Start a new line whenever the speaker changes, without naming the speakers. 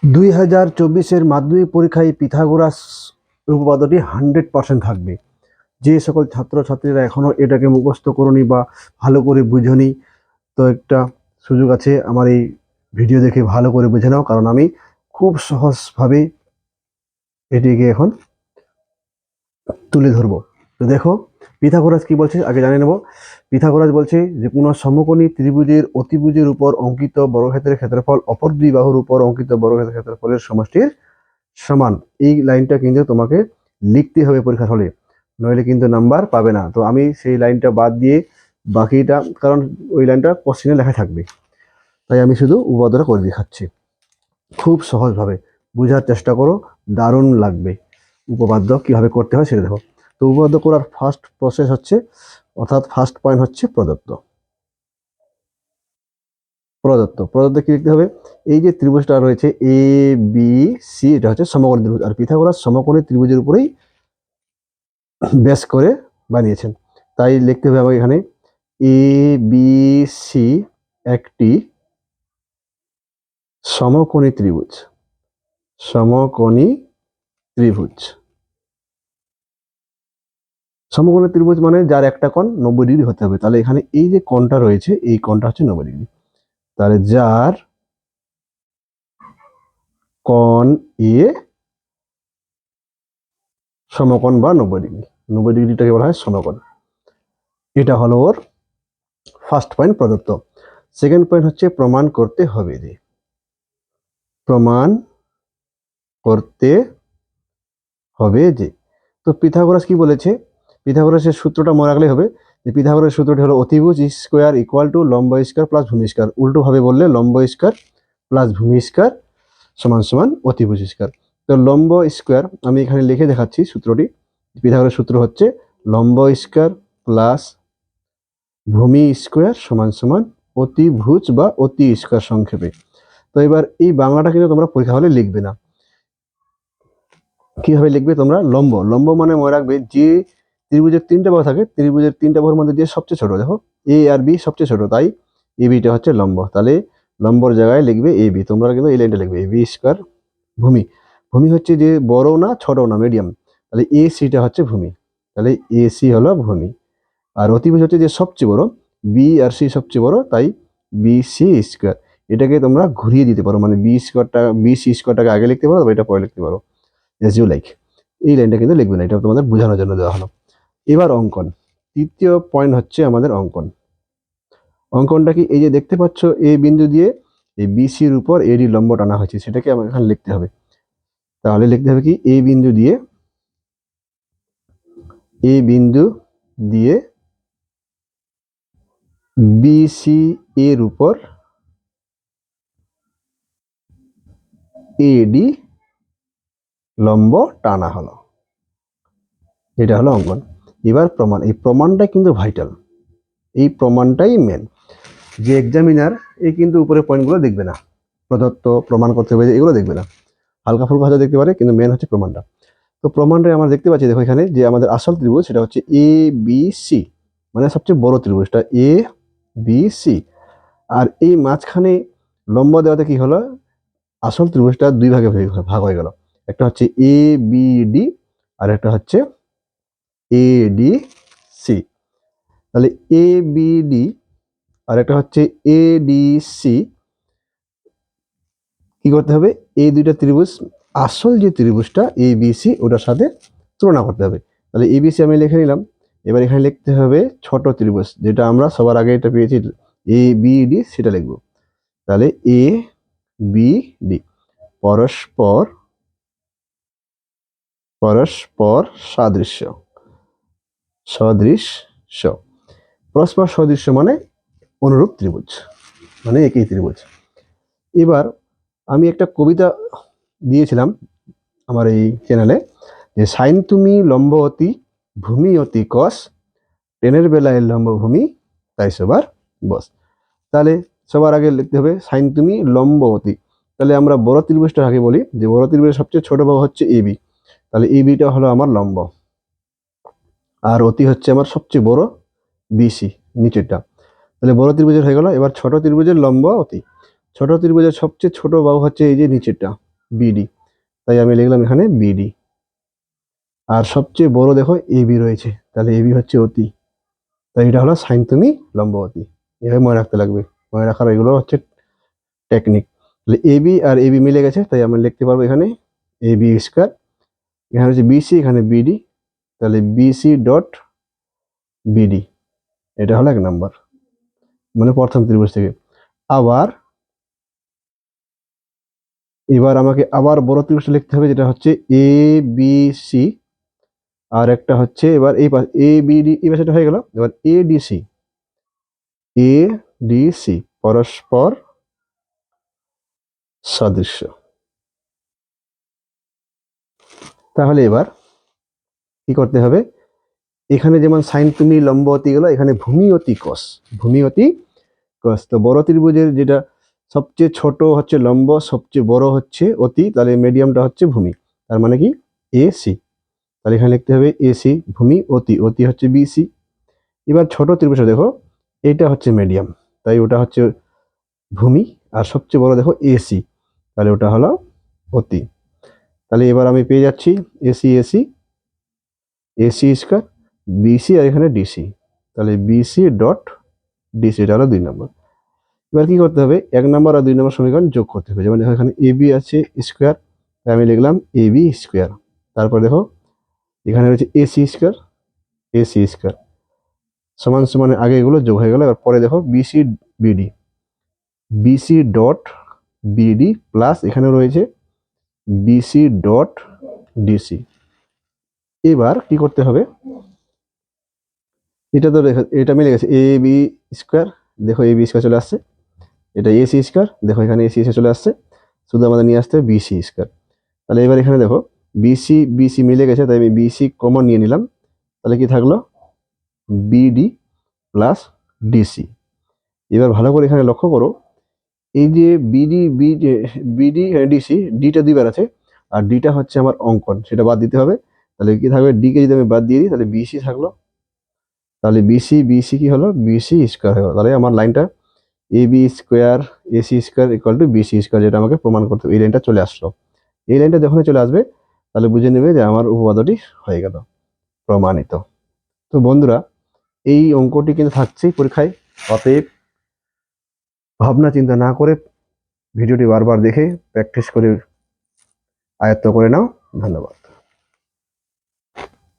2024-এর মাধ্যমিক পরীক্ষায় পিথাগোরাস উপপাদ্যটি 100% থাকবে। যে সকল ছাত্রছাত্রীরা এখনো এটাকে মুখস্থ করনি বা ভালো করে বুঝনি, তো একটা সুযোগ আছে, আমার এই ভিডিও দেখে ভালো করে বুঝে নাও, কারণ আমি খুব সহজভাবে এটিকে এখন তুলে ধরবো। তো দেখো পিথাগোরাস কি বলছে আগে জানিয়ে নেব। পিথাগোরাস বলছে যে কোনো সমকোণী ত্রিভুজের অতিভুজের উপর অঙ্কিত বর্গক্ষেত্রের ক্ষেত্রফল অপর দুই বাহুর উপর অঙ্কিত বর্গক্ষেত্রের ক্ষেত্রফলের সমষ্টির সমান। এই লাইনটা কিন্তু তোমাকে লিখতে হবে পরীক্ষার হলে, নইলে কিন্তু নাম্বার পাবে না। তো আমি সেই লাইনটা বাদ দিয়ে বাকিটা, কারণ ওই লাইনটা কোশ্চেনে লেখা থাকবে, তাই আমি শুধু উপপাদ্যটা করে দেখাচ্ছি। খুব সহজভাবে বোঝার চেষ্টা করো, দারুণ লাগবে। উপপাদ্য কিভাবে করতে হয় সেটা দেখো। তো উপপাদ্য করার ফার্স্ট প্রসেস হচ্ছে, অর্থাৎ ফার্স্ট পয়েন্ট হচ্ছে প্রদত্ত। প্রদত্ত প্রদত্ত কি লিখতে হবে? এই যে ত্রিভুজটা রয়েছে এ বি সি, এটা হচ্ছে সমকোণী ত্রিভুজ, আর পিথাগোরাস সমকোণী ত্রিভুজের উপরেই বেস করে বানিয়েছেন। তাই লিখতে হবে আমাকে এখানে এ বি সি একটি সমকোণী ত্রিভুজ। সমকোণী ত্রিভুজ, সমকোণী ত্রিভুজ মানে যার একটা কোণ 90 ডিগ্রি হতে হবে। তাহলে এখানে এই যে কোণটা রয়েছে, এই কোণটা হচ্ছে 90 ডিগ্রি। তাহলে যার কোণ এ সমকোণ বা 90 ডিগ্রি, 90 ডিগ্রিটাকে বলা হয় সমকোণ। এটা হলো ওর ফার্স্ট পয়েন্ট প্রদত্ত। সেকেন্ড পয়েন্ট হচ্ছে প্রমাণ করতে হবে। যে প্রমাণ করতে হবে যে, তো পিথাগোরাস কি বলেছে? পিথাগোরাসের সূত্রটা মনে রাখলে হবে যে পিথাগোরাসের সূত্রটি হলো অতিভুজ স্কোয়ার ইকুয়াল টু লম্ব স্কোয়ার প্লাস ভূমি স্কোয়ার। উল্টো ভাবে বললে লম্ব স্কোয়ার প্লাস ভূমি স্কোয়ার সমান সমান অতিভুজ স্কোয়ার। তো লম্ব স্কোয়ার আমি এখানে লিখে দেখাচ্ছি সূত্রটি। পিথাগোরাসের সূত্র হচ্ছে লম্ব স্কোয়ার প্লাস ভূমি স্কোয়ার সমান সমান অতিভুজ বা অতি স্কোয়ার সংক্ষেপে। তো এবার এই বাংলাটা কিন্তু তোমরা পরীক্ষা হলে লিখবে না। কিভাবে লিখবে তোমরা? লম্ব, লম্ব মানে মনে রাখবে যে ত্রিভুজের তিনটা বাহু থাকে, ত্রিভুজের তিনটা বাহুর মধ্যে দিয়ে সবচেয়ে ছোট, দেখো এ আর বি সবচেয়ে ছোট, তাই এ বিটা হচ্ছে লম্ব। তাহলে লম্বর জায়গায় লিখবে এ বি। তোমরা কিন্তু এই লাইনটা লিখবে এ বি স্কোয়ার। ভূমি, ভূমি হচ্ছে যে বড় না ছোট না মিডিয়াম, তাহলে এ সিটা হচ্ছে ভূমি, তাহলে এ সি হলো ভূমি। আর অতিভুজ হচ্ছে যে সবচেয়ে বড়, বি আর সি সবচেয়ে বড়, তাই বি সি স্কোয়ার। এটাকে তোমরা ঘুরিয়ে দিতে পারো, মানে বি স্কোয়ারটা বি সি স্কোয়ারটাকে আগে লিখতে পারো, এটা পরে লিখতে পারো, এজ ইউ লাইক। এই লাইনটা কিন্তু লিখবে না, এটা তোমাদের বোঝানোর জন্য দেওয়া হলো। এবার অঙ্কন, তৃতীয় পয়েন্ট হচ্ছে আমাদের অঙ্কন। অঙ্কনটা কি? এই যে দেখতে পাচ্ছ এ বিন্দু দিয়ে এই বিসির উপর এডি লম্ব টানা হয়েছে, সেটাকে আমাকে এখানে লিখতে হবে। তাহলে লিখতে হবে কি, এ বিন্দু দিয়ে বিসি এর উপর এডি লম্ব টানা হলো। এটা হলো অঙ্কন। এবার প্রমাণ, এই প্রমাণটা কিন্তু ভাইটাল, এই প্রমাণটাই মেন। যে এক্সামিনার এই কিন্তু উপরে পয়েন্টগুলো দেখবে না, প্রদত্ত প্রমাণ করতে হবে এগুলো দেখবে না, হালকা ফুলকা হয়তো দেখতে পারে, কিন্তু মেন হচ্ছে প্রমাণটা। তো প্রমাণটা আমরা দেখতে পাচ্ছি, দেখো এখানে যে আমাদের আসল ত্রিভুজ সেটা হচ্ছে এ বি সি, মানে সবচেয়ে বড় ত্রিভুজটা এ বি সি। আর এই মাঝখানে লম্ব দেওয়াতে কি হলো, আসল ত্রিভুজটা দুই ভাগে ভাগ হয়ে গেল। একটা হচ্ছে এ বি ডি আর একটা হচ্ছে এ ডি সি। তাহলে এ বি ডি আর একটা হচ্ছে এ ডি সি। কি করতে হবে? এই দুইটা ত্রিভুজ, আসল যে ত্রিভুজটা এ বি সি, ওটার সাথে তুলনা করতে হবে। তাহলে এ বি সি আমি লিখে নিলাম। এবার এখানে লিখতে হবে ছোট ত্রিভুজ, যেটা আমরা সবার আগে এটা পেয়েছি এ বি ডি, সেটা লিখবো। তাহলে এ বি ডি পরস্পর পরস্পর সাদৃশ্য, সদৃশ্য, পরস্পর সদৃশ্য মানে অনুরূপ ত্রিভুজ, মানে একই ত্রিভুজ। এবার আমি একটা কবিতা দিয়েছিলাম আমার এই চ্যানেলে, যে সাইন তুমি লম্ব অতি ভূমি অতি কস, টেনের বেলায় লম্ব ভূমি তাই সবার বস। তাহলে সবার আগে লিখতে হবে সাইন তুমি লম্ব অতি। তাহলে আমরা বড় ত্রিভুজটা আগে বলি, যে বড় ত্রিভুজের সবচেয়ে ছোট বাহু হচ্ছে এ বি, তাহলে এ বিটা হলো আমার লম্ব, আর অতি হচ্ছে আমার সবচেয়ে বড় বিসি নিচেরটা। তাহলে বড় ত্রিভুজের হয়ে গেল। এবার ছোট ত্রিভুজের লম্ব অতি, ছোট ত্রিভুজের সবচেয়ে ছোট বাহু হচ্ছে এই যে নিচেরটা, বিডি, তাই আমি লিখলাম এখানে বিডি। আর সবচেয়ে বড় দেখো এবি রয়েছে, তাহলে এবি হচ্ছে অতি, তাই এটা হলো সাইন তুমি লম্ব অতি। এভাবে মনে রাখতে লাগবে, মনে রাখার এগুলো হচ্ছে টেকনিক। তাহলে এবি আর এবি মিলে গেছে, তাই আমরা লিখতে পারবো এখানে এবি স্কোয়ার, এখানে হচ্ছে বিসি, এখানে বিডি, তাহলে বিসি ডট বিডি, এটা হলো 1 নাম্বার, মানে প্রথম ত্রিভুজ থেকে। আবার এবার আমাকে আবার বড় ত্রিভুজটা লিখতে হবে, যেটা হচ্ছে এ বি সি, আর একটা হচ্ছে এবার এই এ বিডি, এই পাশেটা হয়ে গেল। এবার এডিসি, এডিসি পরস্পর সদৃশ্য। তাহলে এবার কি করতে হবে, এখানে যেমন সাইন তুমি লম্ব অতি গেল, এখানে ভূমি অতি কস, ভূমি অতি কস। তো বড় ত্রিভুজের যেটা সবচেয়ে ছোট হচ্ছে লম্ব, সবচেয়ে বড় হচ্ছে অতি, তাহলে মিডিয়ামটা হচ্ছে ভূমি, তার মানে কি এসি। তাহলে এখানে লিখতে হবে এসি ভূমি অতি, অতি হচ্ছে বিসি। এবার ছোট ত্রিভুজটা দেখো, এটা হচ্ছে মিডিয়াম, তাই ওটা হচ্ছে ভূমি, আর সবচেয়ে বড় দেখো এসি, তাহলে ওটা হলো অতি। তাহলে এবার আমি পেয়ে যাচ্ছি AC AC, AC square, BC আর এখানে ডিসি, তাহলে বিসি ডট ডিসি, এটা হলো 2 নম্বর। এবার কি করতে হবে, 1 নম্বর আর 2 নম্বর সমীকরণ যোগ করতে হবে। যেমন দেখো এখানে এবি আছে স্কোয়ার, তাই আমি লিখলাম এবি স্কোয়ার। তারপর দেখো এখানে রয়েছে এসি স্কোয়ার, এসি স্কোয়ার সমান সমান, আগে এগুলো যোগ হয়ে গেল। এবার পরে দেখো BC BD, BC dot BD plus এখানে রয়েছে বিসি ডট ডিসি। এবার কি করতে হবে, এটা তো এটা মিলে গেছে এ বি স্কোয়ার, দেখো এ বি স্কোয়ার চলে আসছে, এটা এসি স্কোয়ার, দেখো এখানে এসি এসে চলে আসছে, শুধু আমাদের নিয়ে আসতে হবে বিসি স্কোয়ার। তাহলে এবার এখানে দেখো বিসি বিসি মিলে গেছে, তাই আমি বিসি কমন নিয়ে নিলাম, তাহলে কি থাকলো বিডি প্লাস ডিসি। এবার ভালো করে এখানে লক্ষ্য করো, এই যে বিডি বিডি ডিসি, ডিটা 2বার আছে, আর ডিটা হচ্ছে আমার অঙ্কন, সেটা বাদ দিতে হবে। তাহলে কি থাকবে, ডিকে যদি আমি বাদ দিয়ে দিই তাহলে বিসি থাকলো, তাহলে বিসি বিসি কি হলো বিসি স্কোয়ার হয়ে গেল। তাহলে আমার লাইনটা A B square AC square equal to BC square, যেটা আমাকে প্রমাণ করতে হবে। এই লাইনটা চলে আসলো, এই লাইনটা যখনই চলে আসবে তাহলে বুঝে নেবে যে আমার উপপাদ্যটি হয়ে গেল প্রমাণিত। তো বন্ধুরা, এই অঙ্কটি কিন্তু থাকছেই পরীক্ষায়, অতএব ভাবনা চিন্তা না করে ভিডিওটি বারবার দেখে প্র্যাকটিস করে আয়ত্ত করে নাও। ধন্যবাদ।